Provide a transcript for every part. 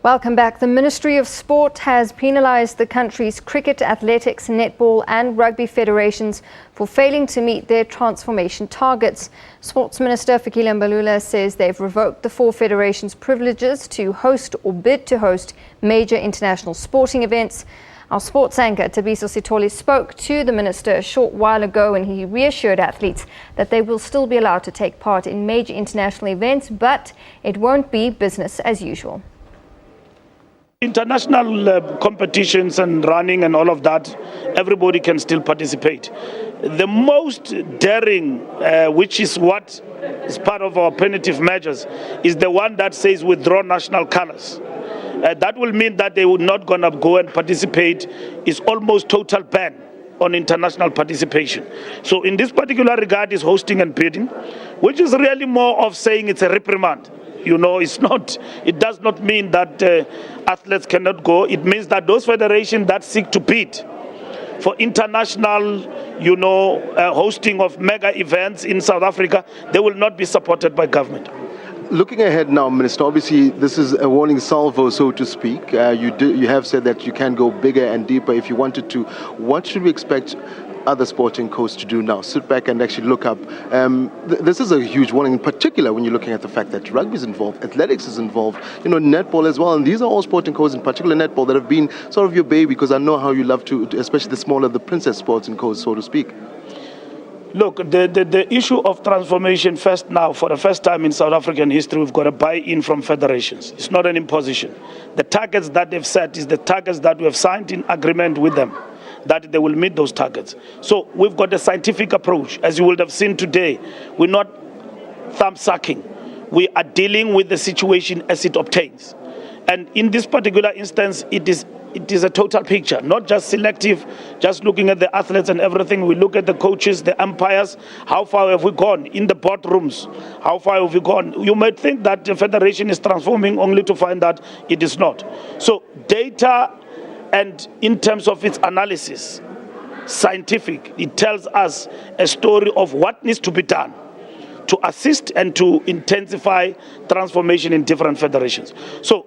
Welcome back. The Ministry of Sport has penalised the country's cricket, athletics, netball and rugby federations for failing to meet their transformation targets. Sports Minister Fikile Mbalula says they've revoked the four federations' privileges to host or bid to host major international sporting events. Our sports anchor, Tabiso Sitoli, spoke to the minister a short while ago and he reassured athletes that they will still be allowed to take part in major international events, but it won't be business as usual. International competitions and running and all of that, everybody can still participate. The most daring, which is what is part of our punitive measures, is the one that says withdraw national colors. That will mean that they will not going to go and participate. It's almost total ban on international participation. So in this particular regard is hosting and bidding, which is really more of saying it's a reprimand. You know, it does not mean that athletes cannot go. It means that those federations that seek to bid for international, hosting of mega events in South Africa, they will not be supported by government. Looking ahead now, Minister, obviously this is a warning salvo, so to speak. You have said that you can go bigger and deeper if you wanted to. What should we expect other sporting codes to do now? Sit back and actually look up. This is a huge warning, in particular when you're looking at the fact that rugby is involved, athletics is involved, netball as well. And these are all sporting codes, in particular netball, that have been sort of your baby, because I know how you love to, especially the smaller, the princess sports and codes, so to speak. Look, the issue of transformation first now, for the first time in South African history, we've got a buy-in from federations. It's not an imposition. The targets that they've set is the targets that we have signed in agreement with them, that they will meet those targets. So we've got a scientific approach. As you would have seen today, we're not thumb-sucking. We are dealing with the situation as it obtains. And in this particular instance, it is a total picture, not just selective, just looking at the athletes and everything. We look at the coaches, the umpires, how far have we gone in the boardrooms, how far have we gone. You might think that the federation is transforming, only to find that it is not. So data, and in terms of its analysis, scientific, it tells us a story of what needs to be done to assist and to intensify transformation in different federations. So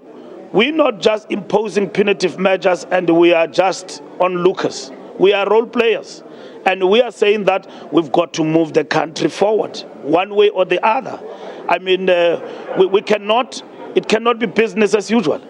we're not just imposing punitive measures and we are just onlookers. We are role players. And we are saying that we've got to move the country forward, one way or the other. I mean, it cannot be business as usual.